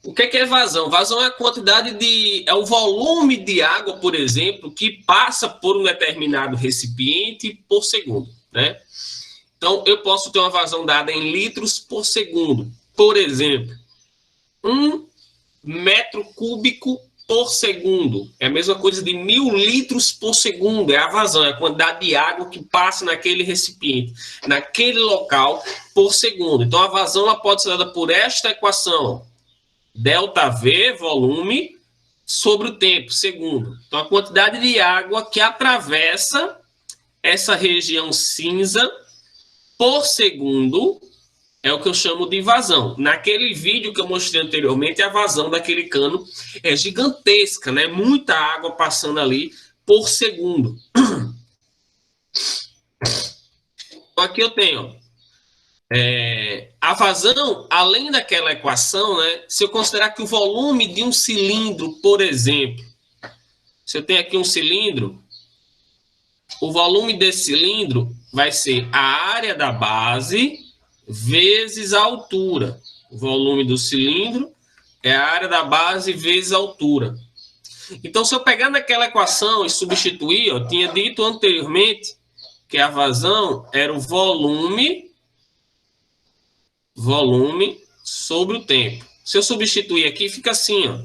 O que é vazão? Vazão é a quantidade de... é o volume de água, por exemplo, que passa por um determinado recipiente por segundo, né? Então, eu posso ter uma vazão dada em litros por segundo. Por exemplo, 1 metro cúbico por segundo. É a mesma coisa de 1000 litros por segundo. É a vazão, é a quantidade de água que passa naquele recipiente, naquele local, por segundo. Então, a vazão ela pode ser dada por esta equação. ΔV, volume, sobre o tempo, segundo. Então, a quantidade de água que atravessa essa região cinza por segundo é o que eu chamo de vazão. Naquele vídeo que eu mostrei anteriormente, a vazão daquele cano é gigantesca, né? Muita água passando ali por segundo. Então, aqui eu tenho a vazão, além daquela equação, né? Se eu considerar que o volume de um cilindro, por exemplo, se eu tenho aqui um cilindro, o volume desse cilindro vai ser a área da base vezes a altura. O volume do cilindro é a área da base vezes a altura. Então, se eu pegar naquela equação e substituir, eu tinha dito anteriormente que a vazão era o volume sobre o tempo. Se eu substituir aqui, fica assim, ó.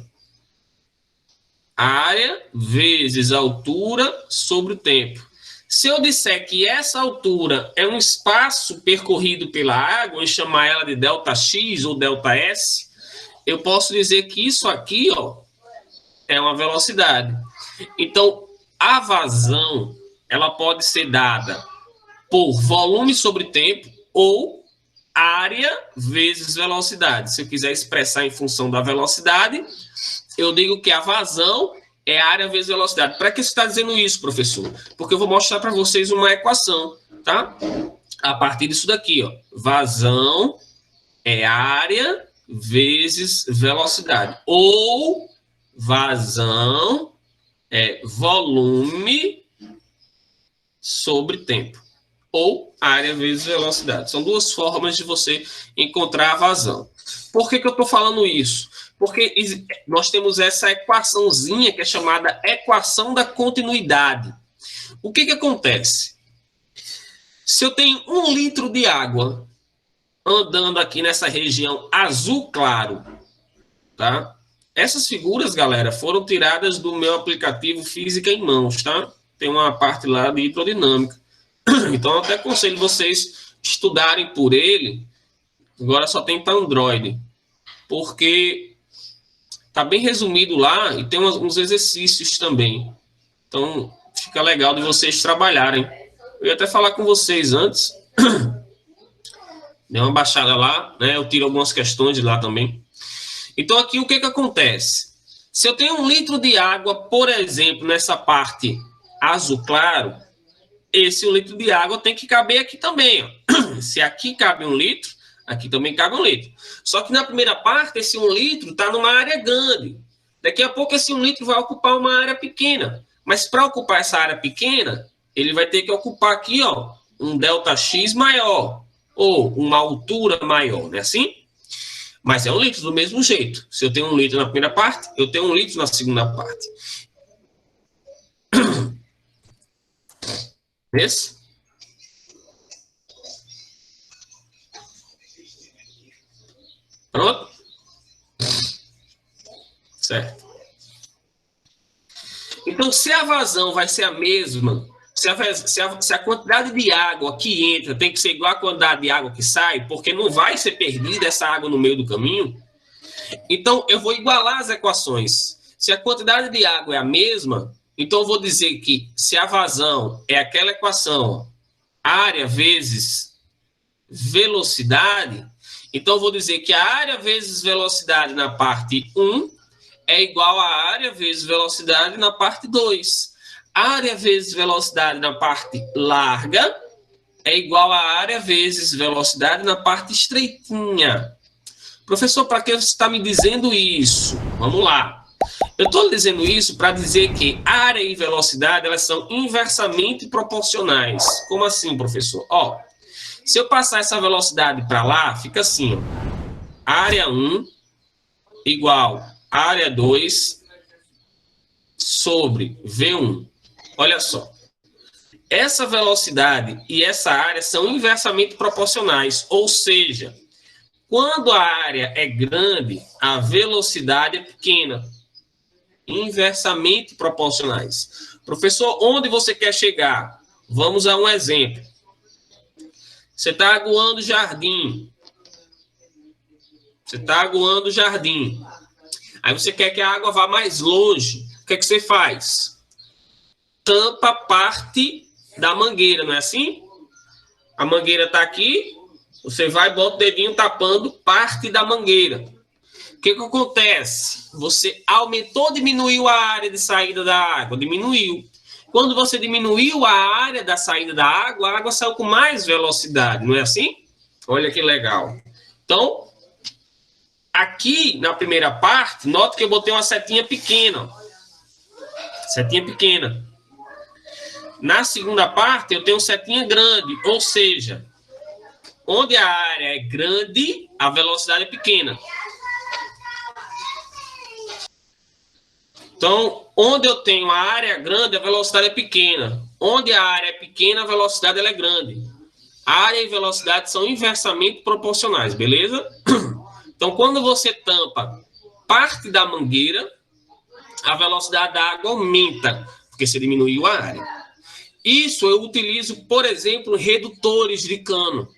Área vezes a altura sobre o tempo. Se eu disser que essa altura é um espaço percorrido pela água e chamar ela de ΔX ou ΔS, eu posso dizer que isso aqui, ó, é uma velocidade. Então, a vazão ela pode ser dada por volume sobre tempo ou área vezes velocidade. Se eu quiser expressar em função da velocidade, eu digo que a vazão é área vezes velocidade. Para que você está dizendo isso, professor? Porque eu vou mostrar para vocês uma equação, tá? A partir disso daqui, ó. Vazão é área vezes velocidade. Ou vazão é volume sobre tempo. Ou área vezes velocidade. São duas formas de você encontrar a vazão. Por que eu estou falando isso? Porque nós temos essa equaçãozinha que é chamada equação da continuidade. O que acontece? Se eu tenho 1 litro de água andando aqui nessa região azul claro, tá? Essas figuras, galera, foram tiradas do meu aplicativo Física em Mãos, tá? Tem uma parte lá de hidrodinâmica. Então, eu até aconselho vocês estudarem por ele. Agora só tem para Android. Porque tá bem resumido lá e tem uns exercícios também. Então, fica legal de vocês trabalharem. Eu ia até falar com vocês antes. Dei uma baixada lá, né? Eu tiro algumas questões de lá também. Então, aqui o que acontece? Se eu tenho 1 litro de água, por exemplo, nessa parte azul claro, esse 1 litro de água tem que caber aqui também, ó. Se aqui cabe 1 litro, aqui também cabe 1 litro. Só que na primeira parte, esse 1 litro está numa área grande. Daqui a pouco, esse 1 litro vai ocupar uma área pequena. Mas para ocupar essa área pequena, ele vai ter que ocupar aqui, ó, um ΔX maior. Ou uma altura maior, não é assim? Mas é 1 litro do mesmo jeito. Se eu tenho 1 litro na primeira parte, eu tenho 1 litro na segunda parte. Esse? Pronto? Certo. Então, se a vazão vai ser a mesma, se a quantidade de água que entra tem que ser igual à quantidade de água que sai, porque não vai ser perdida essa água no meio do caminho, então eu vou igualar as equações. Se a quantidade de água é a mesma, então eu vou dizer que se a vazão é aquela equação, área vezes velocidade, então eu vou dizer que a área vezes velocidade na parte 1 é igual a área vezes velocidade na parte 2. Área vezes velocidade na parte larga é igual a área vezes velocidade na parte estreitinha. Professor, para que você está me dizendo isso? Vamos lá. Eu estou dizendo isso para dizer que área e velocidade elas são inversamente proporcionais. Como assim, professor? Ó, se eu passar essa velocidade para lá, fica assim, ó. Área 1 igual área 2 sobre V1. Olha só. Essa velocidade e essa área são inversamente proporcionais, ou seja, quando a área é grande, a velocidade é pequena. Inversamente proporcionais. Professor, onde você quer chegar? Vamos a um exemplo. Você está aguando o jardim. Aí você quer que a água vá mais longe. O que é que você faz? Tampa parte da mangueira, não é assim? A mangueira está aqui, você vai e bota o dedinho tapando parte da mangueira. O que acontece? Você aumentou ou diminuiu a área de saída da água? Diminuiu. Quando você diminuiu a área da saída da água, a água saiu com mais velocidade, não é assim? Olha que legal. Então, aqui na primeira parte, nota que eu botei uma setinha pequena. Setinha pequena. Na segunda parte, eu tenho setinha grande, ou seja, onde a área é grande, a velocidade é pequena. Então, onde eu tenho a área grande, a velocidade é pequena. Onde a área é pequena, a velocidade ela é grande. Área e velocidade são inversamente proporcionais, beleza? Então, quando você tampa parte da mangueira, a velocidade da água aumenta, porque você diminuiu a área. Isso eu utilizo, por exemplo, redutores de cano.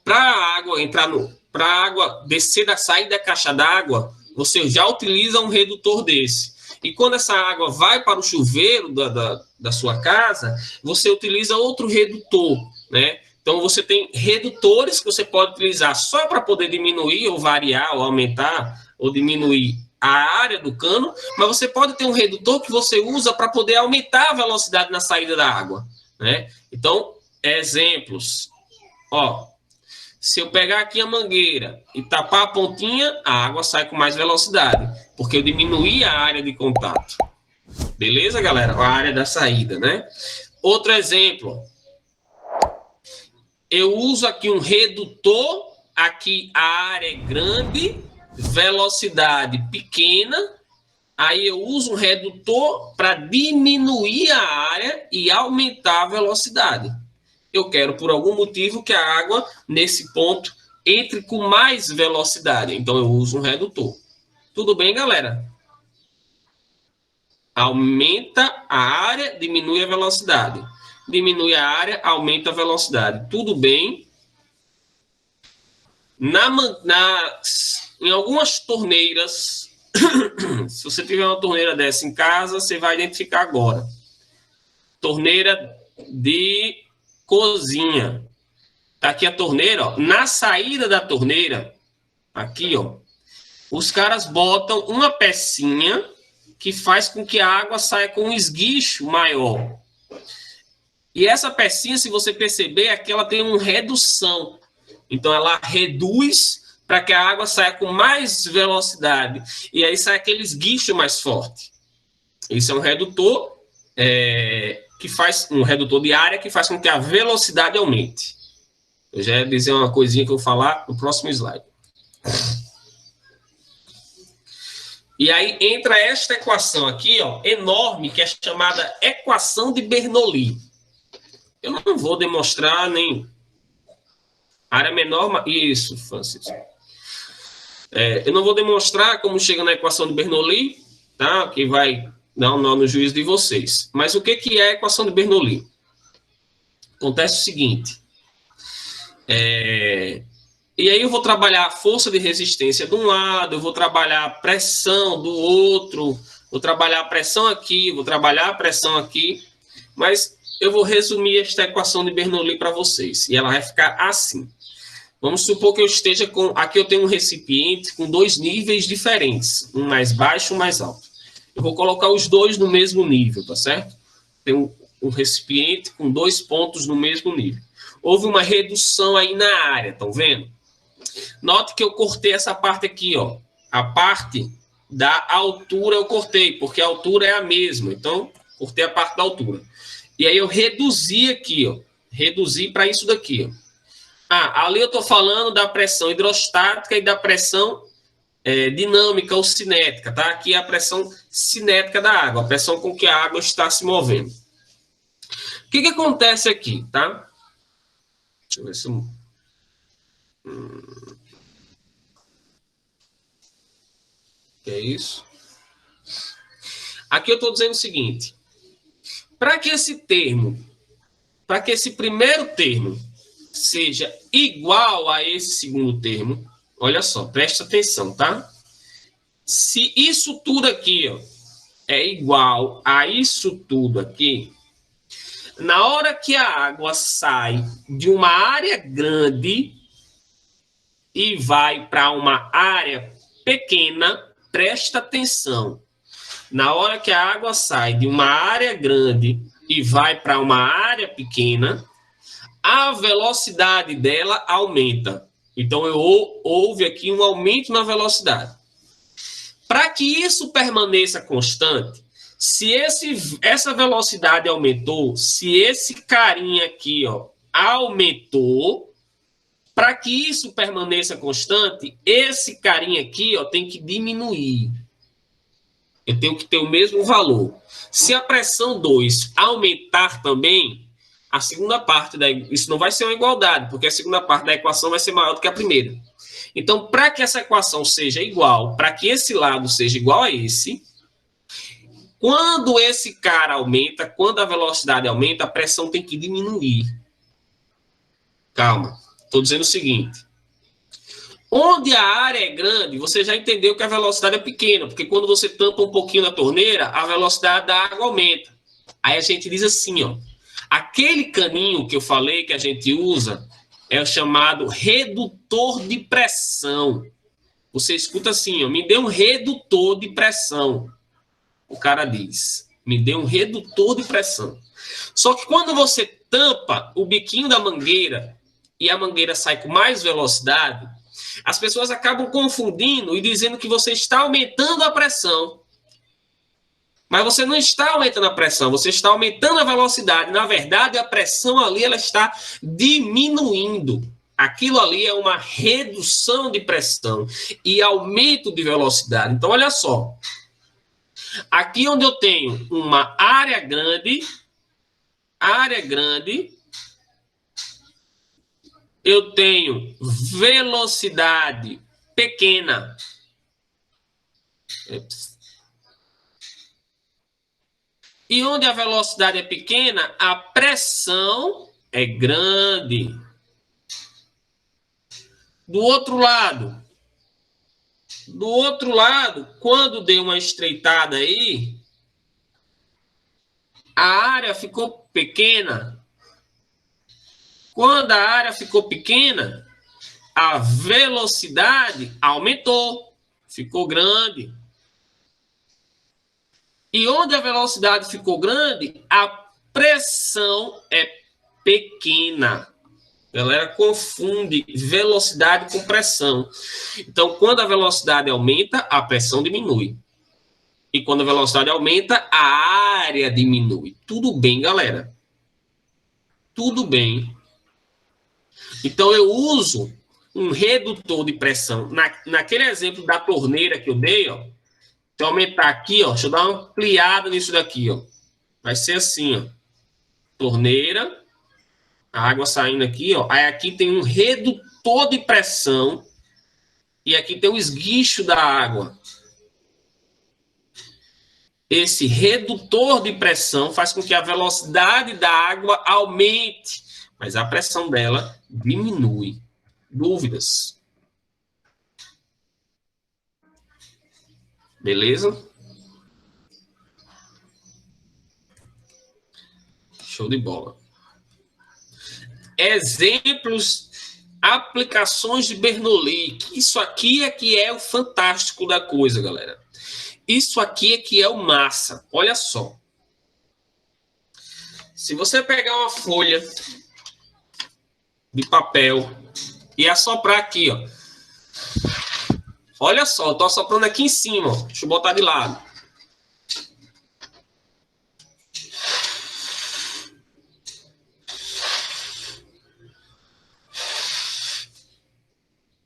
Para a água entrar para a água descer da saída da caixa d'água, você já utiliza um redutor desse. E quando essa água vai para o chuveiro da sua casa, você utiliza outro redutor, né? Então, você tem redutores que você pode utilizar só para poder diminuir ou variar ou aumentar ou diminuir a área do cano, mas você pode ter um redutor que você usa para poder aumentar a velocidade na saída da água, né? Então, exemplos. Ó, se eu pegar aqui a mangueira e tapar a pontinha, a água sai com mais velocidade, porque eu diminuí a área de contato. Beleza, galera? A área da saída, né? Outro exemplo. Eu uso aqui um redutor, aqui a área é grande, velocidade pequena, aí eu uso um redutor para diminuir a área e aumentar a velocidade. Eu quero, por algum motivo, que a água, nesse ponto, entre com mais velocidade. Então, eu uso um redutor. Tudo bem, galera? Aumenta a área, diminui a velocidade. Diminui a área, aumenta a velocidade. Tudo bem? Em algumas torneiras, se você tiver uma torneira dessa em casa, você vai identificar agora. Torneira de cozinha. Tá aqui a torneira, ó. Na saída da torneira, aqui, ó, os caras botam uma pecinha que faz com que a água saia com um esguicho maior. E essa pecinha, se você perceber, aqui ela tem uma redução. Então, ela reduz para que a água saia com mais velocidade. E aí sai aquele esguicho mais forte. Isso é um redutor, que faz um redutor de área que faz com que a velocidade aumente. Eu já ia dizer uma coisinha que eu vou falar no próximo slide. E aí entra esta equação aqui, ó, enorme, que é chamada equação de Bernoulli. Eu não vou demonstrar nem área menor... Isso, Francisco. Eu não vou demonstrar como chega na equação de Bernoulli, tá? Que vai dar um nó no juízo de vocês. Mas o que é a equação de Bernoulli? Acontece o seguinte. E aí eu vou trabalhar a força de resistência de um lado, eu vou trabalhar a pressão do outro, vou trabalhar a pressão aqui, vou trabalhar a pressão aqui, mas eu vou resumir esta equação de Bernoulli para vocês, e ela vai ficar assim. Vamos supor que eu esteja com... Aqui eu tenho um recipiente com dois níveis diferentes, um mais baixo e um mais alto. Eu vou colocar os dois no mesmo nível, tá certo? Tem um recipiente com dois pontos no mesmo nível. Houve uma redução aí na área, estão vendo? Note que eu cortei essa parte aqui, ó. A parte da altura eu cortei, porque a altura é a mesma. Então, cortei a parte da altura. E aí eu reduzi aqui, ó. Reduzi para isso daqui, ó. Ali eu estou falando da pressão hidrostática e da pressão dinâmica ou cinética, tá? Aqui é a pressão cinética da água, a pressão com que a água está se movendo. O que acontece aqui, tá? Deixa eu ver se eu... que é isso? Aqui eu estou dizendo o seguinte, para que esse primeiro termo seja igual a esse segundo termo, olha só, presta atenção, tá? Se isso tudo aqui, ó, é igual a isso tudo aqui, na hora que a água sai de uma área grande e vai para uma área pequena, presta atenção. Na hora que a água sai de uma área grande e vai para uma área pequena, a velocidade dela aumenta. Então, houve aqui um aumento na velocidade. Para que isso permaneça constante, se essa velocidade aumentou, se esse carinha aqui, ó, aumentou, para que isso permaneça constante, esse carinha aqui, ó, tem que diminuir. Eu tenho que ter o mesmo valor. Se a pressão 2 aumentar também, a segunda parte isso não vai ser uma igualdade, porque a segunda parte da equação vai ser maior do que a primeira. Então, para que essa equação seja igual, para que esse lado seja igual a esse, quando esse cara aumenta, quando a velocidade aumenta, a pressão tem que diminuir. Calma, estou dizendo o seguinte. Onde a área é grande, você já entendeu que a velocidade é pequena, porque quando você tampa um pouquinho da torneira, a velocidade da água aumenta. Aí a gente diz assim, ó, aquele caninho que eu falei que a gente usa é o chamado redutor de pressão. Você escuta assim, ó, me dê um redutor de pressão. O cara diz, me dê um redutor de pressão. Só que quando você tampa o biquinho da mangueira e a mangueira sai com mais velocidade, as pessoas acabam confundindo e dizendo que você está aumentando a pressão. Mas você não está aumentando a pressão, você está aumentando a velocidade. Na verdade, a pressão ali ela está diminuindo. Aquilo ali é uma redução de pressão e aumento de velocidade. Então, olha só. Aqui onde eu tenho uma área grande, eu tenho velocidade pequena. E onde a velocidade é pequena, a pressão é grande. Do outro lado, quando deu uma estreitada aí, a área ficou pequena. Quando a área ficou pequena, a velocidade aumentou, ficou grande. E onde a velocidade ficou grande, a pressão é pequena. A galera confunde velocidade com pressão. Então, quando a velocidade aumenta, a pressão diminui. E quando a velocidade aumenta, a área diminui. Tudo bem, galera? Tudo bem. Então, eu uso um redutor de pressão. Naquele exemplo da torneira que eu dei, ó, se eu aumentar aqui, ó, deixa eu dar uma ampliada nisso daqui, ó. Vai ser assim, ó. Torneira, a água saindo aqui, ó. Aí aqui tem um redutor de pressão e aqui tem o esguicho da água. Esse redutor de pressão faz com que a velocidade da água aumente, mas a pressão dela diminui. Dúvidas? Beleza? Show de bola. Exemplos, aplicações de Bernoulli. Isso aqui é que é o fantástico da coisa, galera. Isso aqui é que é o massa. Olha só. Se você pegar uma folha de papel e assoprar aqui, ó. Olha só, eu tô assoprando aqui em cima, ó. Deixa eu botar de lado.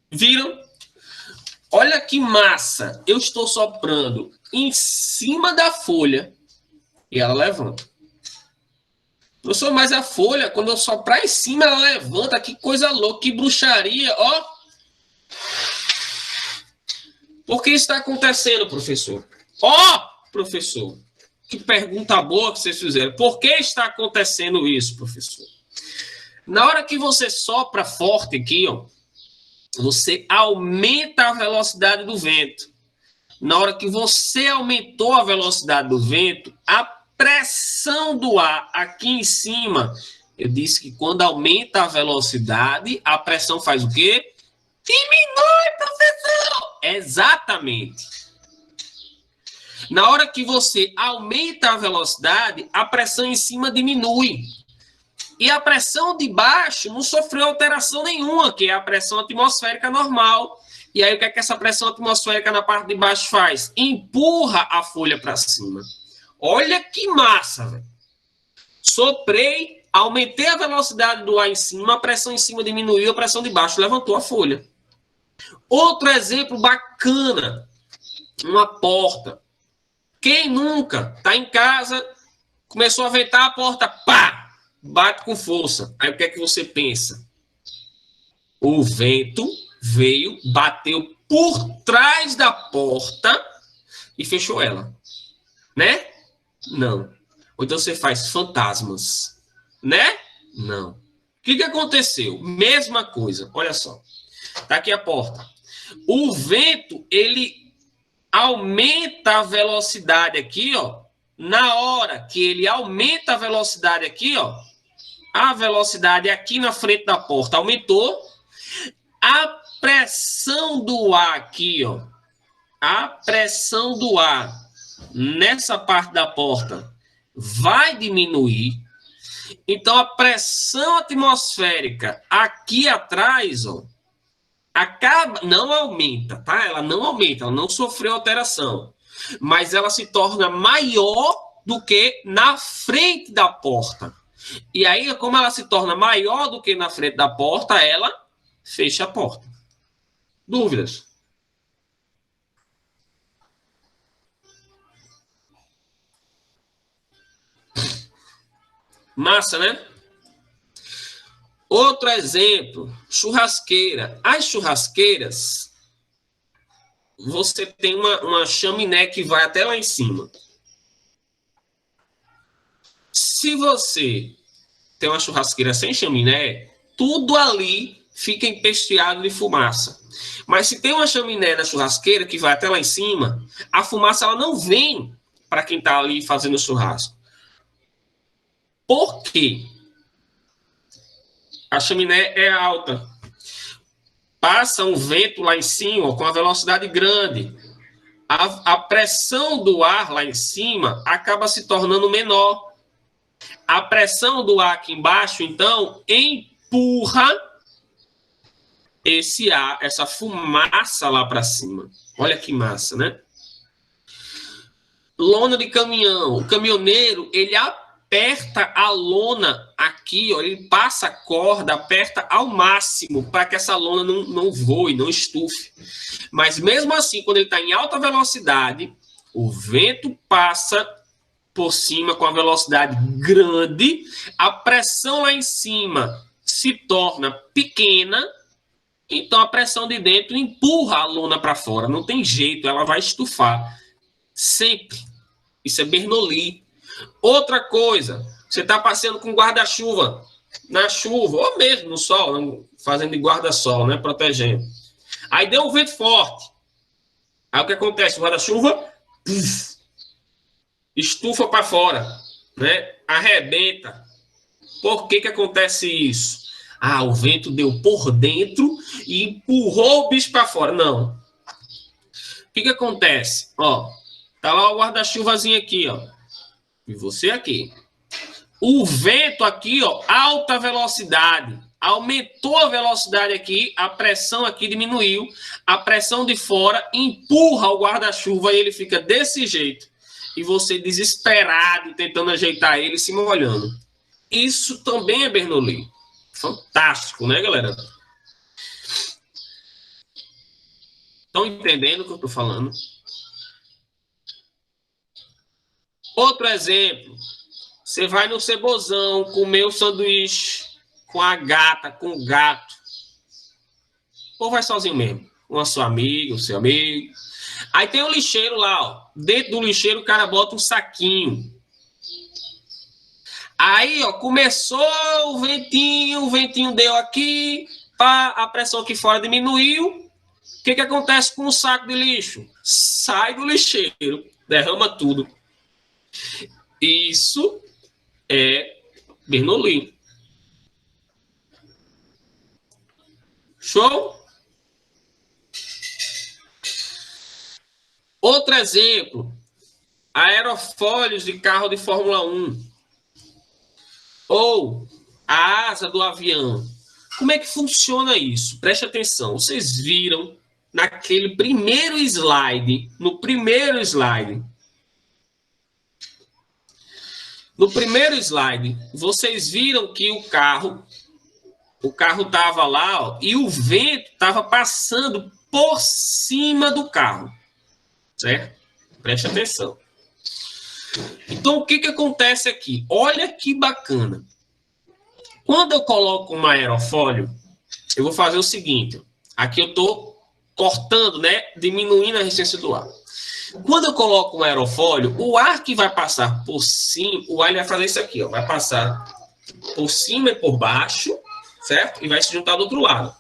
Viram? Olha que massa. Eu estou soprando em cima da folha e ela levanta. Professor, mas a folha, quando eu soprar em cima, ela levanta. Que coisa louca, que bruxaria. Ó, por que está acontecendo, professor? Ó, professor, que pergunta boa que vocês fizeram. Por que está acontecendo isso, professor? Na hora que você sopra forte aqui, ó, você aumenta a velocidade do vento. Na hora que você aumentou a velocidade do vento, a pressão do ar aqui em cima, eu disse que quando aumenta a velocidade, a pressão faz o quê? Diminui, professor! Exatamente. Na hora que você aumenta a velocidade, a pressão em cima diminui. E a pressão de baixo não sofreu alteração nenhuma, que é a pressão atmosférica normal. E aí o que é que essa pressão atmosférica na parte de baixo faz? Empurra a folha para cima. Olha que massa, velho. Soprei, aumentei a velocidade do ar em cima, a pressão em cima diminuiu, a pressão de baixo levantou a folha. Outro exemplo bacana, uma porta. Quem nunca está em casa, começou a ventar a porta, pá, bate com força. Aí o que é que você pensa? O vento veio, bateu por trás da porta e fechou ela, né? Não. Ou então você faz fantasmas, né? Não. O que aconteceu? Mesma coisa, olha só. Tá aqui a porta. O vento, ele aumenta a velocidade aqui, ó. Na hora que ele aumenta a velocidade aqui, ó, a velocidade aqui na frente da porta aumentou, a pressão do ar aqui, ó, a pressão do ar nessa parte da porta vai diminuir. Então a pressão atmosférica aqui atrás, ó, acaba, não aumenta, tá? Ela não aumenta, ela não sofreu alteração, mas ela se torna maior do que na frente da porta. E aí, como ela se torna maior do que na frente da porta, ela fecha a porta. Dúvidas? Massa, né? Outro exemplo, churrasqueira. As churrasqueiras, você tem uma chaminé que vai até lá em cima. Se você tem uma churrasqueira sem chaminé, tudo ali fica empesteado de fumaça. Mas se tem uma chaminé na churrasqueira que vai até lá em cima, a fumaça ela não vem para quem está ali fazendo churrasco. Por quê? A chaminé é alta. Passa um vento lá em cima com a velocidade grande. A pressão do ar lá em cima acaba se tornando menor. A pressão do ar aqui embaixo, então, empurra esse ar, essa fumaça lá para cima. Olha que massa, né? Lona de caminhão. O caminhoneiro, ele aperta a lona aqui, ó, ele passa a corda, aperta ao máximo para que essa lona não voe, não estufe. Mas mesmo assim, quando ele está em alta velocidade, o vento passa por cima com a velocidade grande, a pressão lá em cima se torna pequena, então a pressão de dentro empurra a lona para fora. Não tem jeito, ela vai estufar. Sempre. Isso é Bernoulli. Outra coisa, você está passeando com guarda-chuva na chuva, ou mesmo no sol, fazendo de guarda-sol, né, protegendo. Aí deu um vento forte. Aí o que acontece? O guarda-chuva estufa para fora, né? Arrebenta. Por que acontece isso? Ah, o vento deu por dentro e empurrou o bicho para fora. Não. O que acontece? Ó, tá lá o guarda-chuvazinho aqui, ó. E você aqui. O vento aqui, ó, alta velocidade. Aumentou a velocidade aqui, a pressão aqui diminuiu. A pressão de fora empurra o guarda-chuva e ele fica desse jeito. E você desesperado, tentando ajeitar ele, se molhando. Isso também é Bernoulli. Fantástico, né, galera? Estão entendendo o que eu estou falando? Outro exemplo. Você vai no Cebozão comer o sanduíche com a gata, com o gato. Ou vai sozinho mesmo? Com a sua amiga, o seu amigo. Aí tem o lixeiro lá, ó. Dentro do lixeiro o cara bota um saquinho. Aí, ó, começou o ventinho deu aqui, pá, a pressão aqui fora diminuiu. O que acontece com o saco de lixo? Sai do lixeiro, derrama tudo. Isso é Bernoulli. Show? Outro exemplo, aerofólios de carro de Fórmula 1. Ou a asa do avião. Como é que funciona isso? Preste atenção. Vocês viram naquele primeiro slide, no primeiro slide, vocês viram que o carro estava lá, ó, e o vento estava passando por cima do carro, certo? Preste atenção. Então, o que acontece aqui? Olha que bacana. Quando eu coloco um aerofólio, eu vou fazer o seguinte. Aqui eu estou cortando, né? Diminuindo a resistência do ar. Quando eu coloco um aerofólio, o ar que vai passar por cima, o ar ele vai fazer isso aqui, ó, vai passar por cima e por baixo, certo? E vai se juntar do outro lado.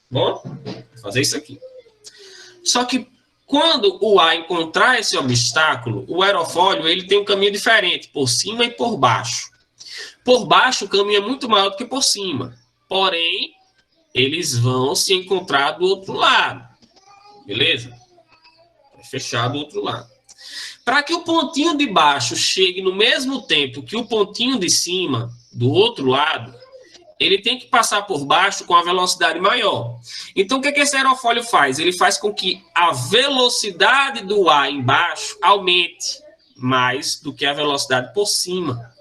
Bom? Vou fazer isso aqui. Só que quando o ar encontrar esse obstáculo, o aerofólio ele tem um caminho diferente, por cima e por baixo. Por baixo o caminho é muito maior do que por cima. Porém, eles vão se encontrar do outro lado. Beleza? Vai fechar do outro lado. Para que o pontinho de baixo chegue no mesmo tempo que o pontinho de cima, do outro lado, ele tem que passar por baixo com a velocidade maior. Então, o que esse aerofólio faz? Ele faz com que a velocidade do ar embaixo aumente mais do que a velocidade por cima.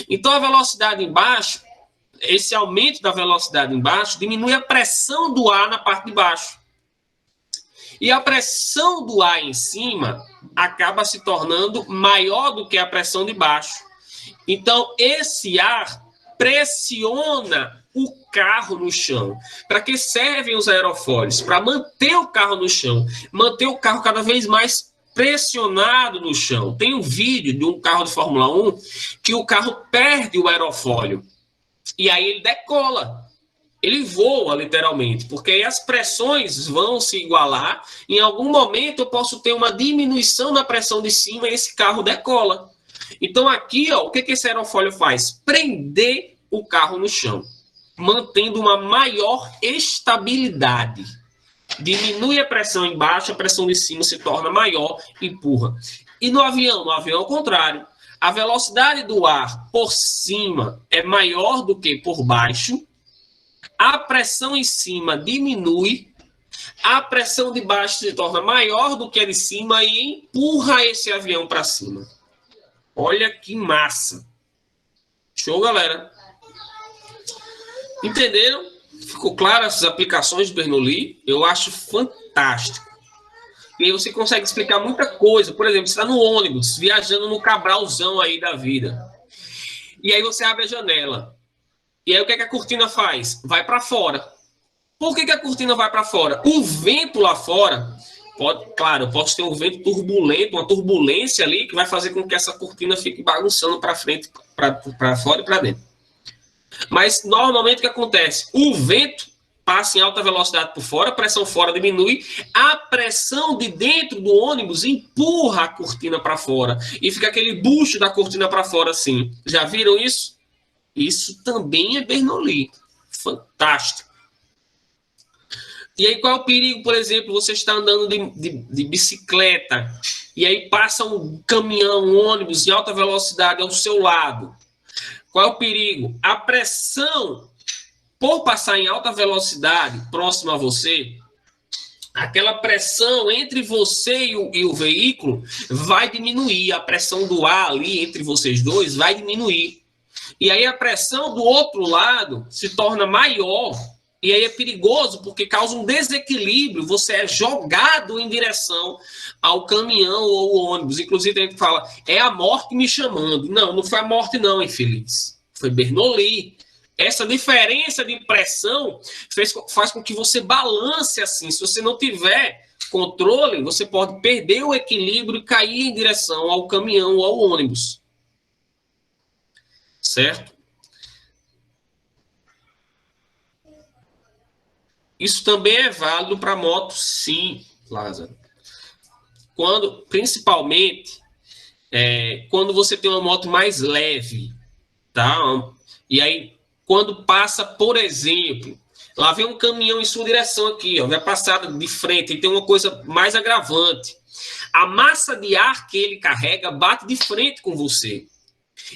Então, a velocidade embaixo, esse aumento da velocidade embaixo, diminui a pressão do ar na parte de baixo. E a pressão do ar em cima acaba se tornando maior do que a pressão de baixo. Então, esse ar pressiona o carro no chão. Para que servem os aerofólios? Para manter o carro no chão, manter o carro cada vez mais pressionado no chão. Tem um vídeo de um carro de Fórmula 1 que o carro perde o aerofólio e aí ele decola. Ele voa, literalmente, porque aí as pressões vão se igualar. Em algum momento eu posso ter uma diminuição na pressão de cima e esse carro decola. Então aqui, ó, o que esse aerofólio faz? Prender o carro no chão, mantendo uma maior estabilidade. Diminui a pressão embaixo, a pressão de cima se torna maior, empurra. E no avião? No avião é o contrário. A velocidade do ar por cima é maior do que por baixo, a pressão em cima diminui, a pressão de baixo se torna maior do que a de cima e empurra esse avião para cima. Olha que massa. Show, galera? Entenderam? Ficou claro essas aplicações de Bernoulli? Eu acho fantástico. E aí você consegue explicar muita coisa. Por exemplo, você está no ônibus, viajando no Cabralzão aí da vida. E aí você abre a janela. E aí o que a cortina faz? Vai para fora. Por que a cortina vai para fora? O vento lá fora, claro, pode ter um vento turbulento, uma turbulência ali, que vai fazer com que essa cortina fique bagunçando para frente, para fora e para dentro. Mas normalmente o que acontece? O vento passa em alta velocidade por fora, a pressão fora diminui, a pressão de dentro do ônibus empurra a cortina para fora. E fica aquele bucho da cortina para fora assim. Já viram isso? Isso também é Bernoulli. Fantástico. E aí, qual é o perigo, por exemplo, você está andando de bicicleta e aí passa um caminhão, um ônibus em alta velocidade ao seu lado. Qual é o perigo? A pressão, por passar em alta velocidade próximo a você, aquela pressão entre você e o veículo vai diminuir. A pressão do ar ali entre vocês dois vai diminuir. E aí a pressão do outro lado se torna maior E aí é perigoso porque causa um desequilíbrio, você é jogado em direção ao caminhão ou ao ônibus. Inclusive, a gente fala, é a morte me chamando. Não, não foi a morte não, infeliz. Foi Bernoulli. Essa diferença de pressão faz com que você balance assim. Se você não tiver controle, você pode perder o equilíbrio e cair em direção ao caminhão ou ao ônibus. Certo? Isso também é válido para moto, sim, Lázaro. Principalmente, quando você tem uma moto mais leve, tá? E aí, quando passa, por exemplo, lá vem um caminhão em sua direção aqui, ó, vai passar de frente, e tem uma coisa mais agravante. A massa de ar que ele carrega bate de frente com você.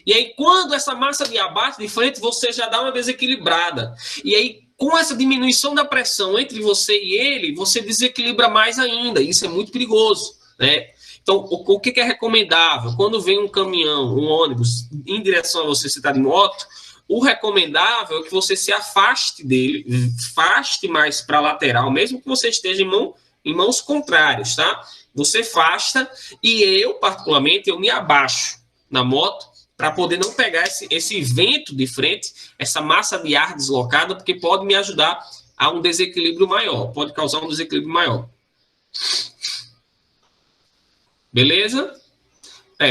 E aí, quando essa massa de ar bate de frente, você já dá uma desequilibrada. E aí, com essa diminuição da pressão entre você e ele, você desequilibra mais ainda. Isso é muito perigoso, né? Então, o que é recomendável? Quando vem um caminhão, um ônibus em direção a você, você está de moto, o recomendável é que você se afaste dele, afaste mais para a lateral, mesmo que você esteja em mãos contrárias, tá? Você afasta e eu, particularmente, eu me abaixo na moto para poder não pegar esse vento de frente, essa massa de ar deslocada, porque pode me ajudar a um desequilíbrio maior, pode causar um desequilíbrio maior. Beleza?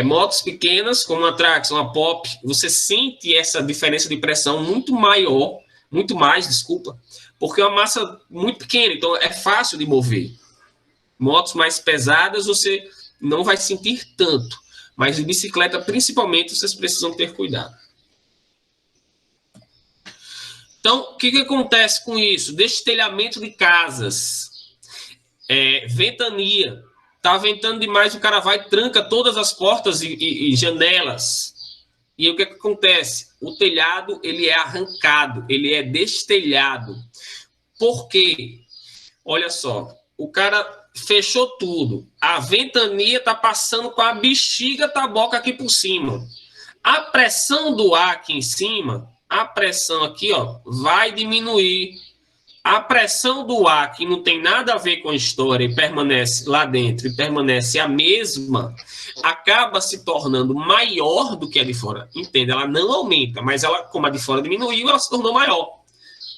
Motos pequenas, como a Trax, uma Pop, você sente essa diferença de pressão muito maior, muito mais, desculpa, porque é uma massa muito pequena, então é fácil de mover. Motos mais pesadas você não vai sentir tanto, mas em bicicleta, principalmente, vocês precisam ter cuidado. Então, o que acontece com isso? Destelhamento de casas, ventania. Tá ventando demais, o cara vai e tranca todas as portas e janelas. E aí, o que acontece? O telhado, ele é arrancado, ele é destelhado. Por quê? Olha só, o cara fechou tudo. A ventania tá passando com a bexiga taboca aqui por cima. A pressão do ar aqui em cima, a pressão aqui, ó, vai diminuir. A pressão do ar, que não tem nada a ver com a história e permanece lá dentro e permanece a mesma, acaba se tornando maior do que a de fora. Entende? Ela não aumenta, mas ela, como a de fora diminuiu, ela se tornou maior.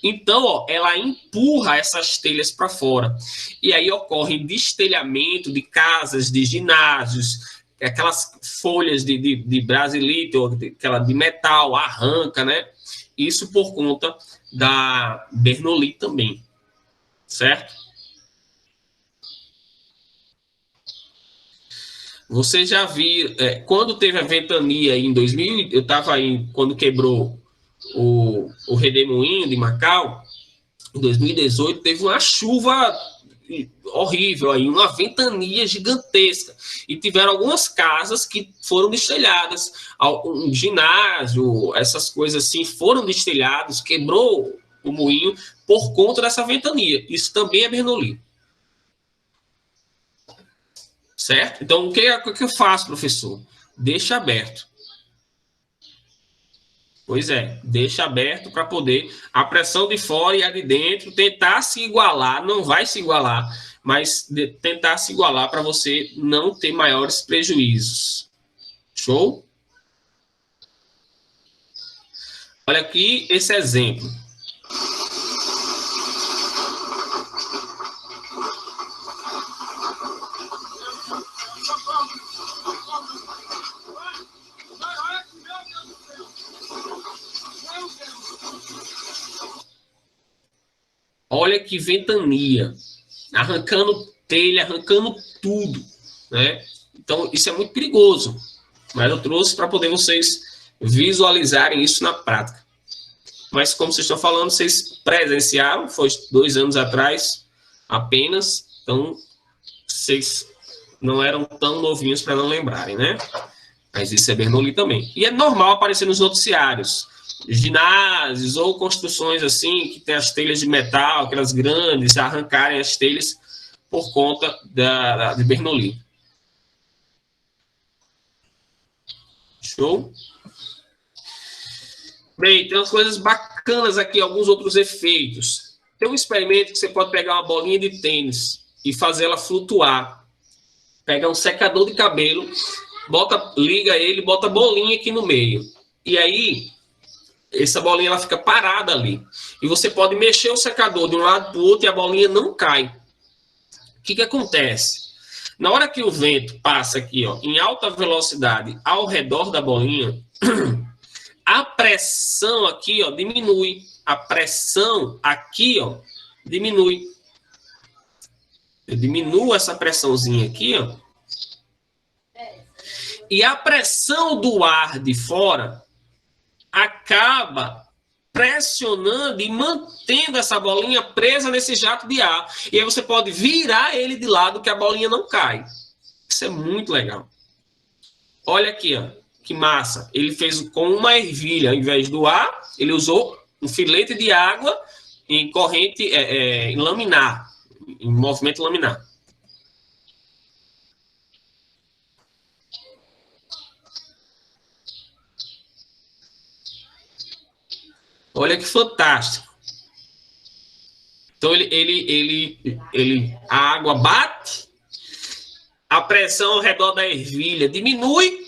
Então, ó, ela empurra essas telhas para fora. E aí ocorre destelhamento de casas, de ginásios, aquelas folhas de brasilite, aquela de metal, arranca, né? Isso por conta da Bernoulli também, certo? Você já viu, quando teve a ventania em 2000, eu estava aí, quando quebrou o redemoinho de Macau, em 2018, teve uma chuva horrível aí, uma ventania gigantesca, e tiveram algumas casas que foram destelhadas, um ginásio, essas coisas assim, foram destelhados, quebrou o moinho por conta dessa ventania. Isso também é Bernoulli. Certo? Então, o que eu faço, professor? Deixa aberto. Pois é, deixa aberto para poder a pressão de fora e a de dentro tentar se igualar, não vai se igualar, mas tentar se igualar para você não ter maiores prejuízos. Show? Olha aqui esse exemplo. Olha que ventania, arrancando telha, arrancando tudo, né? Então, isso é muito perigoso, mas eu trouxe para poder vocês visualizarem isso na prática. Mas, como vocês estão falando, vocês presenciaram, foi 2 anos atrás apenas, então vocês não eram tão novinhos para não lembrarem, né? Mas isso é Bernoulli também. E é normal aparecer nos noticiários, ginásios ou construções assim, que tem as telhas de metal, aquelas grandes, arrancarem as telhas por conta de Bernoulli. Show? Bem, tem umas coisas bacanas aqui, alguns outros efeitos. Tem um experimento que você pode pegar uma bolinha de tênis e fazer ela flutuar. Pega um secador de cabelo, liga ele, bota a bolinha aqui no meio. E aí, essa bolinha ela fica parada ali. E você pode mexer o secador de um lado para o outro e a bolinha não cai. O que acontece? Na hora que o vento passa aqui, ó, em alta velocidade ao redor da bolinha, a pressão aqui, ó, diminui. A pressão aqui, ó, diminui. Eu diminuo essa pressãozinha aqui, ó. E a pressão do ar de fora acaba pressionando e mantendo essa bolinha presa nesse jato de ar. E aí você pode virar ele de lado que a bolinha não cai. Isso é muito legal. Olha aqui, ó, que massa. Ele fez com uma ervilha, ao invés do ar, ele usou um filete de água em corrente em laminar, em movimento laminar. Olha que fantástico. Então, a água bate, a pressão ao redor da ervilha diminui,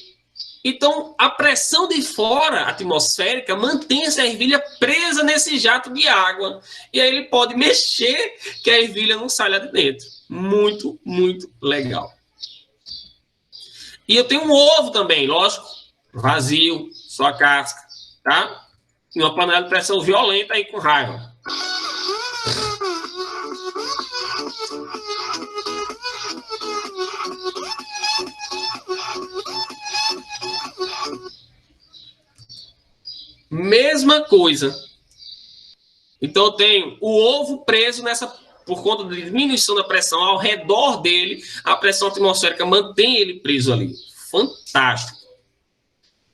então a pressão de fora, atmosférica, mantém essa ervilha presa nesse jato de água. E aí ele pode mexer, que a ervilha não sai lá de dentro. Muito, muito legal. E eu tenho um ovo também, lógico, vazio, só a casca, tá? E uma panela de pressão violenta aí com raiva. Mesma coisa. Então eu tenho o ovo preso nessa, por conta da diminuição da pressão ao redor dele, a pressão atmosférica mantém ele preso ali. Fantástico.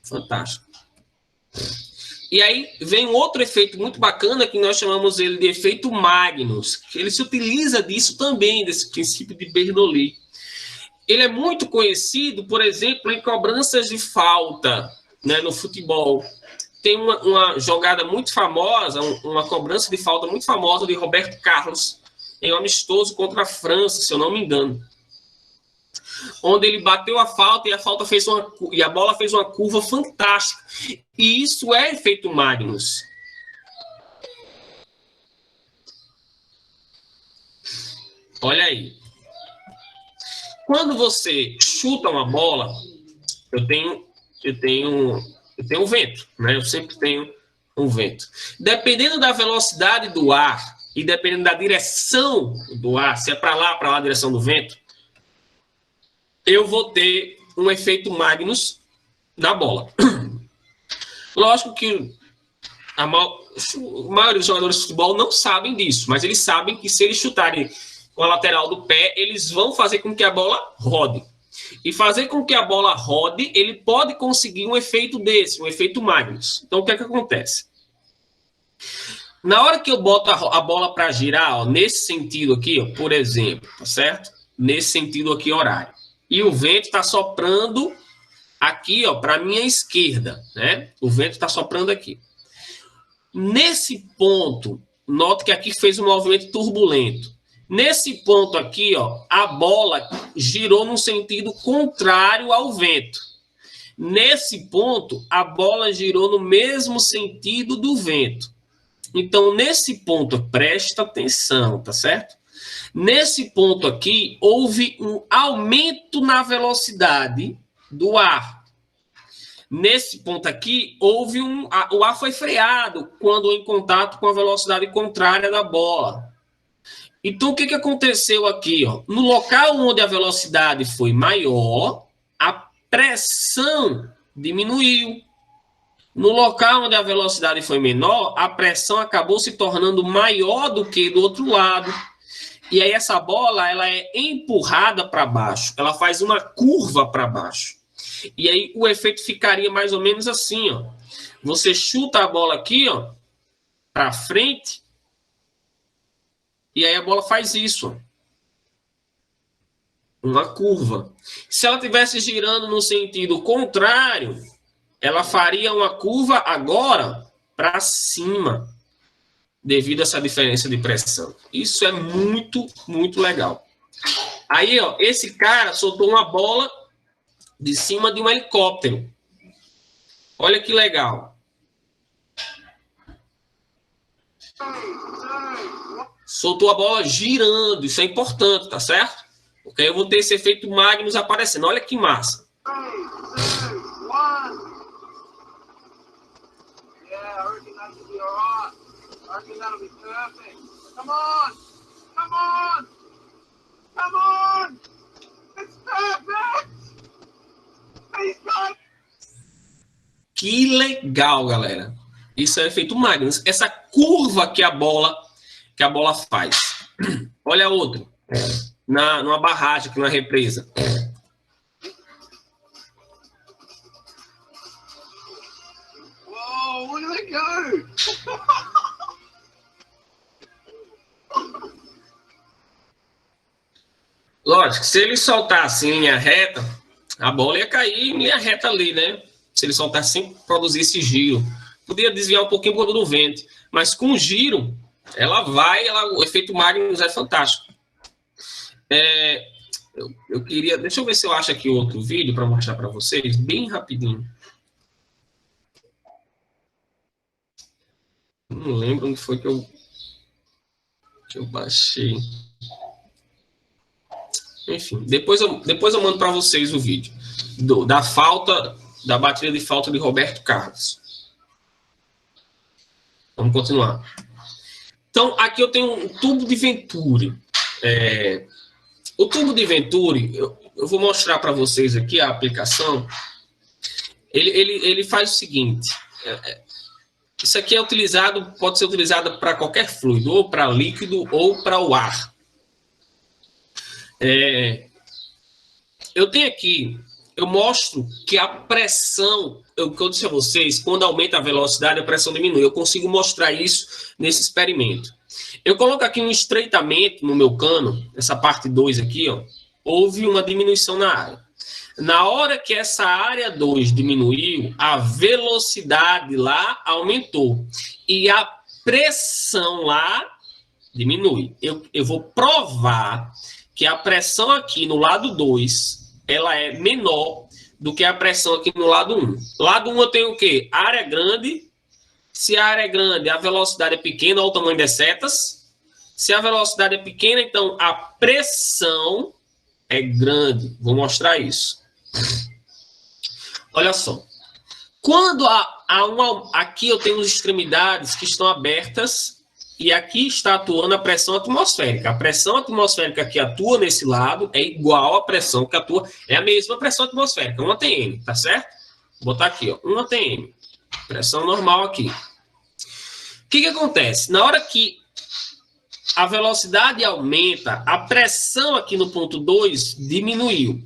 Fantástico. E aí vem um outro efeito muito bacana que nós chamamos ele de efeito Magnus. Ele se utiliza disso também, desse princípio de Bernoulli. Ele é muito conhecido, por exemplo, em cobranças de falta, né, no futebol. Tem uma jogada muito famosa, uma cobrança de falta muito famosa de Roberto Carlos, em um amistoso contra a França, se eu não me engano. Onde ele bateu a falta e a bola fez uma curva fantástica. E isso é efeito Magnus. Olha aí. Quando você chuta uma bola, eu tenho um vento, né? Eu sempre tenho um vento. Dependendo da velocidade do ar e dependendo da direção do ar, se é para lá, a direção do vento, eu vou ter um efeito Magnus na bola. Lógico que a maioria dos jogadores de futebol não sabem disso, mas eles sabem que se eles chutarem com a lateral do pé, eles vão fazer com que a bola rode. E fazer com que a bola rode, ele pode conseguir um efeito desse, um efeito Magnus. Então, o que acontece? Na hora que eu boto a bola para girar, ó, nesse sentido aqui, ó, por exemplo, tá certo? Nesse sentido aqui, horário. E o vento está soprando aqui, ó, para a minha esquerda, né? O vento está soprando aqui. Nesse ponto, note que aqui fez um movimento turbulento. Nesse ponto aqui, ó, a bola girou no sentido contrário ao vento. Nesse ponto, a bola girou no mesmo sentido do vento. Então, nesse ponto, presta atenção, tá certo? Nesse ponto aqui, houve um aumento na velocidade do ar. Nesse ponto aqui, o ar foi freado quando em contato com a velocidade contrária da bola. Então, o que aconteceu aqui? Ó? No local onde a velocidade foi maior, a pressão diminuiu. No local onde a velocidade foi menor, a pressão acabou se tornando maior do que do outro lado. E aí essa bola ela é empurrada para baixo, ela faz uma curva para baixo. E aí o efeito ficaria mais ou menos assim, ó. Você chuta a bola aqui, ó, para frente, e aí a bola faz isso, ó. Uma curva. Se ela estivesse girando no sentido contrário, ela faria uma curva agora para cima. devido a essa diferença de pressão. Isso é muito, muito legal. Aí, ó, esse cara soltou uma bola de cima de um helicóptero. Olha que legal. Soltou a bola girando, isso é importante, tá certo? Porque aí eu vou ter esse efeito Magnus aparecendo. Olha que massa. Que legal, galera. Isso é o efeito Magnus. Essa curva que a bola faz. Olha outro. Numa barragem, aqui numa represa. Whoa, look at that go! Lógico, se ele soltasse em linha reta, a bola ia cair em linha reta ali, né? Se ele soltasse sem produzir esse giro. Podia desviar um pouquinho por conta do vento, mas com o giro, o efeito Magnus é fantástico. Eu queria... Deixa eu ver se eu acho aqui outro vídeo para mostrar para vocês, bem rapidinho. Não lembro onde foi que eu baixei. Enfim, depois eu mando para vocês o vídeo da bateria de falta de Roberto Carlos. Vamos continuar. Então, aqui eu tenho um tubo de Venturi. O tubo de Venturi, eu vou mostrar para vocês aqui a aplicação. Ele faz o seguinte. Isso aqui pode ser utilizado para qualquer fluido, ou para líquido ou para o ar. Eu tenho aqui, eu mostro que a pressão, o que eu disse a vocês, quando aumenta a velocidade, a pressão diminui. Eu consigo mostrar isso nesse experimento. Eu coloco aqui um estreitamento no meu cano, essa parte 2 aqui, ó, houve uma diminuição na área. Na hora que essa área 2 diminuiu, a velocidade lá aumentou. E a pressão lá diminui. Eu vou provar que a pressão aqui no lado 2, ela é menor do que a pressão aqui no lado 1. Lado 1 eu tenho o quê? Área grande. Se a área é grande, a velocidade é pequena, olha o tamanho das setas. Se a velocidade é pequena, então a pressão é grande. Vou mostrar isso. Olha só. Quando aqui eu tenho as extremidades que estão abertas e aqui está atuando a pressão atmosférica. A pressão atmosférica que atua nesse lado é igual à pressão que atua, é a mesma pressão atmosférica, 1 atm, tá certo? Vou botar aqui, ó, 1 atm. Pressão normal aqui. O que acontece? Na hora que a velocidade aumenta, a pressão aqui no ponto 2 diminuiu.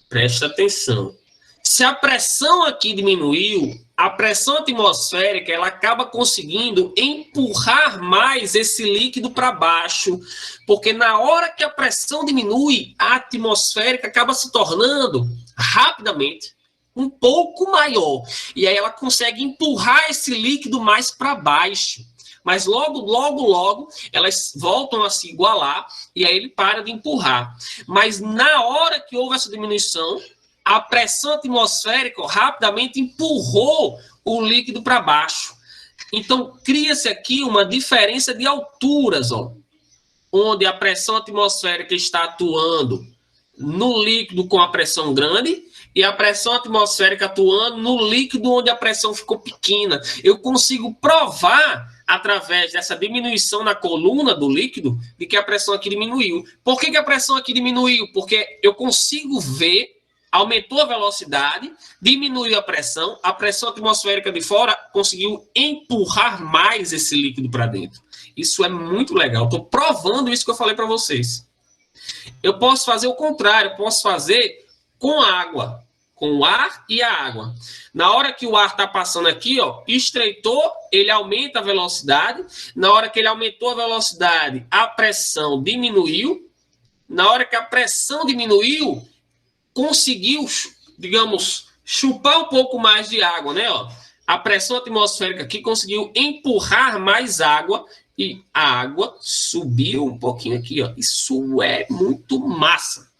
Presta atenção. Se a pressão aqui diminuiu, a pressão atmosférica ela acaba conseguindo empurrar mais esse líquido para baixo, porque na hora que a pressão diminui, a atmosférica acaba se tornando rapidamente um pouco maior. E aí ela consegue empurrar esse líquido mais para baixo. Mas logo, elas voltam a se igualar e aí ele para de empurrar. Mas na hora que houve essa diminuição, a pressão atmosférica rapidamente empurrou o líquido para baixo. Então, cria-se aqui uma diferença de alturas, ó, onde a pressão atmosférica está atuando no líquido com a pressão grande e a pressão atmosférica atuando no líquido onde a pressão ficou pequena. Eu consigo provar, através dessa diminuição na coluna do líquido, de que a pressão aqui diminuiu. Por que a pressão aqui diminuiu? Porque eu consigo ver, aumentou a velocidade, diminuiu a pressão atmosférica de fora conseguiu empurrar mais esse líquido para dentro. Isso é muito legal. Estou provando isso que eu falei para vocês. Eu posso fazer o contrário, eu posso fazer com água, com o ar e a água. Na hora que o ar está passando aqui, ó, estreitou, ele aumenta a velocidade. Na hora que ele aumentou a velocidade, a pressão diminuiu. Na hora que a pressão diminuiu, conseguiu, digamos, chupar um pouco mais de água, né? Ó. A pressão atmosférica aqui conseguiu empurrar mais água e a água subiu um pouquinho aqui, ó. Isso é muito massa.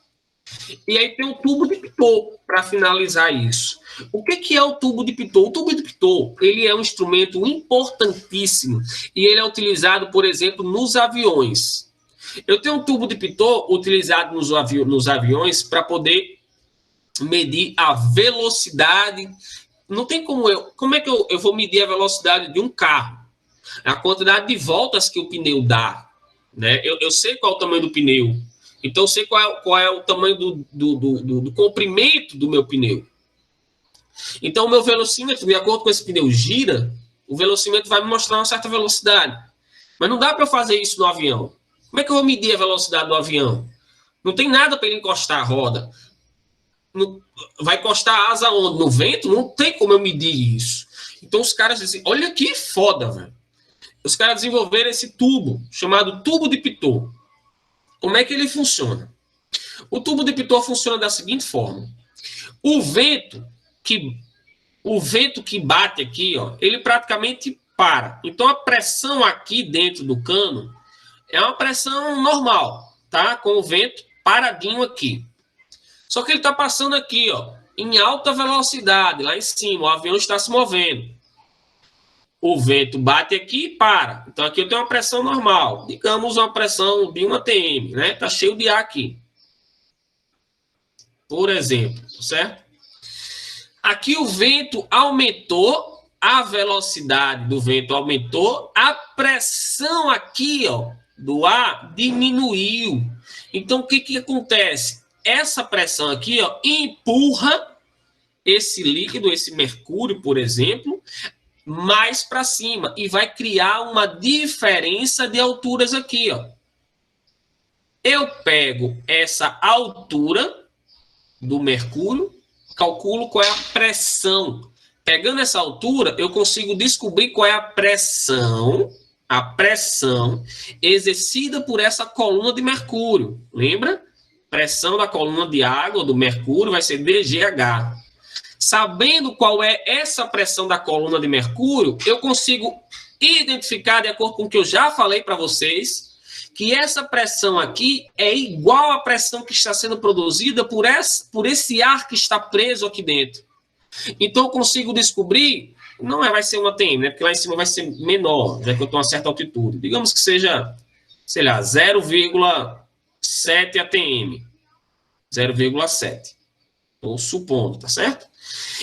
E aí tem o tubo de Pitot para finalizar isso. O que é o tubo de Pitot? O tubo de Pitot, ele é um instrumento importantíssimo e ele é utilizado, por exemplo, nos aviões. Eu tenho um tubo de Pitot utilizado nos aviões para poder medir a velocidade. Não tem como como é que eu vou medir a velocidade de um carro? A quantidade de voltas que o pneu dá, né? Eu sei qual é o tamanho do pneu, então eu sei qual é o tamanho do comprimento do meu pneu. Então o meu velocímetro, de acordo com esse pneu gira, o velocímetro vai me mostrar uma certa velocidade. Mas não dá para eu fazer isso no avião. Como é que eu vou medir a velocidade do avião? Não tem nada para ele encostar a roda. Vai encostar a asa onde? No vento? Não tem como eu medir isso. Então os caras dizem, olha que foda, velho. Os caras desenvolveram esse tubo, chamado tubo de Pitot. Como é que ele funciona? O tubo de Pitot funciona da seguinte forma. O vento que bate aqui, ó, ele praticamente para. Então a pressão aqui dentro do cano é uma pressão normal, tá? Com o vento paradinho aqui. Só que ele está passando aqui, ó, em alta velocidade, lá em cima. O avião está se movendo. O vento bate aqui e para. Então, aqui eu tenho uma pressão normal. Digamos uma pressão de 1 atm, né? Está cheio de ar aqui. Por exemplo, certo? Aqui o vento aumentou, a velocidade do vento aumentou, a pressão aqui, ó, do ar diminuiu. Então, o que acontece? Essa pressão aqui, ó, empurra esse líquido, esse mercúrio, por exemplo, mais para cima e vai criar uma diferença de alturas aqui, ó. Eu pego essa altura do mercúrio, calculo qual é a pressão. Pegando essa altura, eu consigo descobrir qual é a pressão exercida por essa coluna de mercúrio. Lembra? Pressão da coluna de água do mercúrio vai ser dGH. Sabendo qual é essa pressão da coluna de mercúrio, eu consigo identificar, de acordo com o que eu já falei para vocês, que essa pressão aqui é igual à pressão que está sendo produzida por esse ar que está preso aqui dentro. Então, eu consigo descobrir, não vai ser 1 atm, né? Porque lá em cima vai ser menor, já que eu estou a certa altitude. Digamos que seja, sei lá, 0,7 atm. 0,7. Estou supondo, tá certo?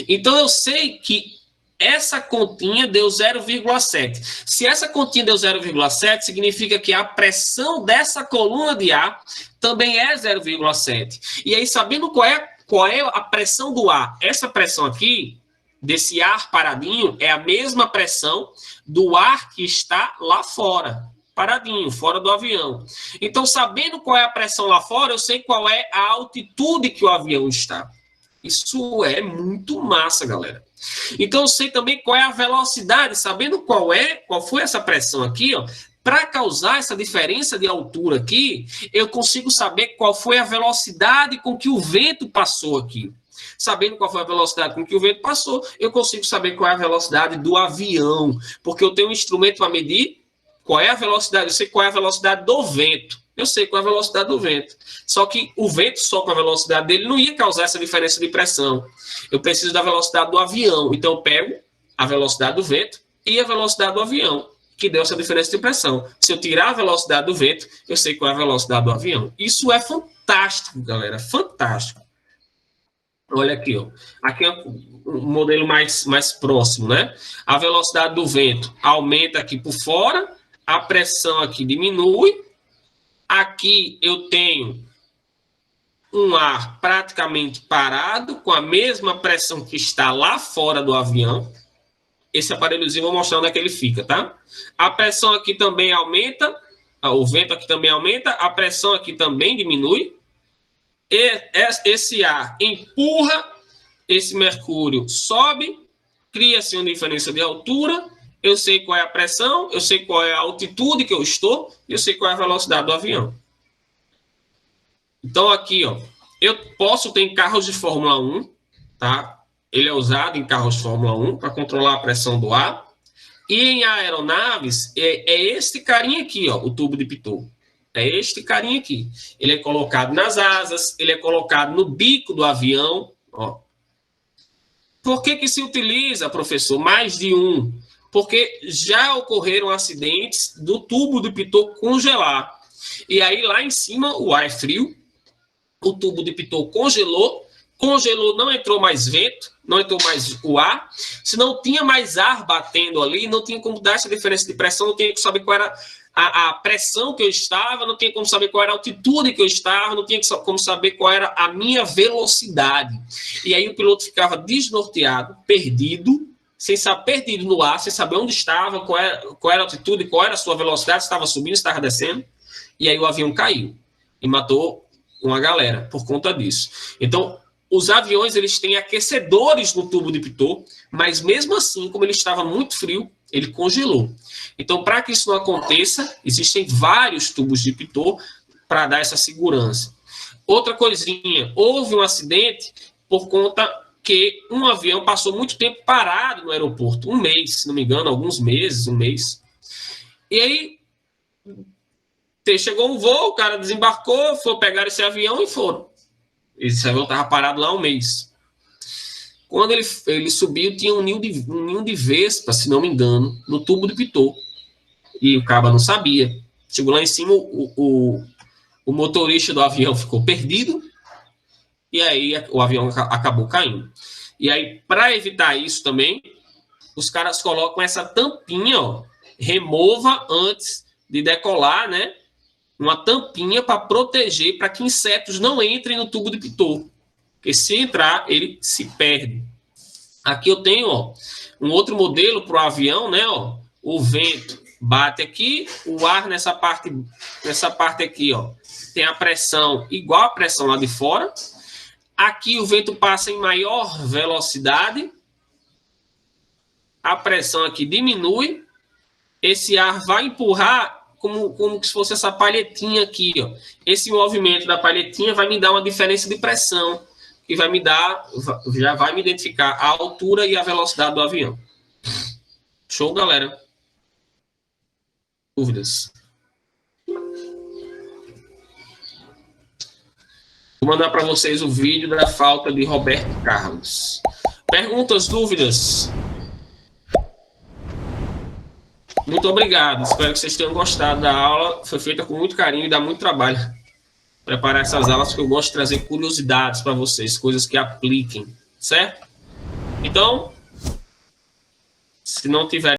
Então, eu sei que essa continha deu 0,7. Se essa continha deu 0,7, significa que a pressão dessa coluna de ar também é 0,7. E aí, sabendo qual é a pressão do ar, essa pressão aqui, desse ar paradinho, é a mesma pressão do ar que está lá fora, paradinho, fora do avião. Então, sabendo qual é a pressão lá fora, eu sei qual é a altitude que o avião está. Isso é muito massa, galera. Então, eu sei também qual é a velocidade, sabendo qual foi essa pressão aqui, ó. Para causar essa diferença de altura aqui, eu consigo saber qual foi a velocidade com que o vento passou aqui. Sabendo qual foi a velocidade com que o vento passou, eu consigo saber qual é a velocidade do avião, porque eu tenho um instrumento para medir qual é a velocidade, eu sei qual é a velocidade do vento. Eu sei qual é a velocidade do vento. Só que o vento só com a velocidade dele não ia causar essa diferença de pressão. Eu preciso da velocidade do avião. Então, eu pego a velocidade do vento e a velocidade do avião, que deu essa diferença de pressão. Se eu tirar a velocidade do vento, eu sei qual é a velocidade do avião. Isso é fantástico, galera. Fantástico. Olha aqui, ó. Aqui é um modelo mais próximo, né? A velocidade do vento aumenta aqui por fora, a pressão aqui diminui. Aqui eu tenho um ar praticamente parado, com a mesma pressão que está lá fora do avião. Esse aparelhozinho eu vou mostrar onde é que ele fica, tá? A pressão aqui também aumenta, o vento aqui também aumenta, a pressão aqui também diminui. E esse ar empurra, esse mercúrio sobe, cria-se uma diferença de altura. Eu sei qual é a pressão, eu sei qual é a altitude que eu estou, e eu sei qual é a velocidade do avião. Então, aqui, ó, eu posso ter carros de Fórmula 1, tá? ele é usado em carros de Fórmula 1 para controlar a pressão do ar. E em aeronaves, é este carinha aqui, ó, o tubo de Pitot. É este carinha aqui. Ele é colocado nas asas, ele é colocado no bico do avião. Ó. Por que se utiliza, professor, mais de um? Porque já ocorreram acidentes do tubo de Pitot congelar. E aí, lá em cima, o ar é frio, o tubo de Pitot congelou, não entrou mais vento, não entrou mais o ar. Se não tinha mais ar batendo ali, não tinha como dar essa diferença de pressão, não tinha como saber qual era a pressão que eu estava, não tinha como saber qual era a altitude que eu estava, não tinha como saber qual era a minha velocidade. E aí o piloto ficava desnorteado, perdido, sem saber, perdido no ar, sem saber onde estava, qual era a altitude, qual era a sua velocidade, se estava subindo, se estava descendo. E aí o avião caiu e matou uma galera por conta disso. Então, os aviões, eles têm aquecedores no tubo de Pitot, mas mesmo assim, como ele estava muito frio, ele congelou. Então, para que isso não aconteça, existem vários tubos de Pitot para dar essa segurança. Outra coisinha, houve um acidente por conta que um avião passou muito tempo parado no aeroporto, um mês, se não me engano, alguns meses, um mês. E aí, chegou um voo, o cara desembarcou, foi pegar esse avião e foram. Esse avião estava parado lá um mês. Quando ele subiu, tinha um ninho de vespa, se não me engano, no tubo de Pitot. E o cara não sabia. Chegou lá em cima, o motorista do avião ficou perdido, e aí o avião acabou caindo. E aí, para evitar isso também, os caras colocam essa tampinha, ó, remova antes de decolar, né? Uma tampinha para proteger, para que insetos não entrem no tubo de Pitot. Porque se entrar, ele se perde. Aqui eu tenho, ó, um outro modelo para o avião, né? Ó, o vento bate aqui, o ar nessa parte aqui, ó, tem a pressão igual a pressão lá de fora. Aqui o vento passa em maior velocidade. A pressão aqui diminui. Esse ar vai empurrar como se fosse essa palhetinha aqui, ó. Esse movimento da palhetinha vai me dar uma diferença de pressão, que vai me dar, já vai me identificar a altura e a velocidade do avião. Show, galera? Dúvidas? Vou mandar para vocês o vídeo da falta de Roberto Carlos. Perguntas, dúvidas? Muito obrigado. Espero que vocês tenham gostado da aula. Foi feita com muito carinho e dá muito trabalho preparar essas aulas, porque eu gosto de trazer curiosidades para vocês, coisas que apliquem, certo? Então, se não tiver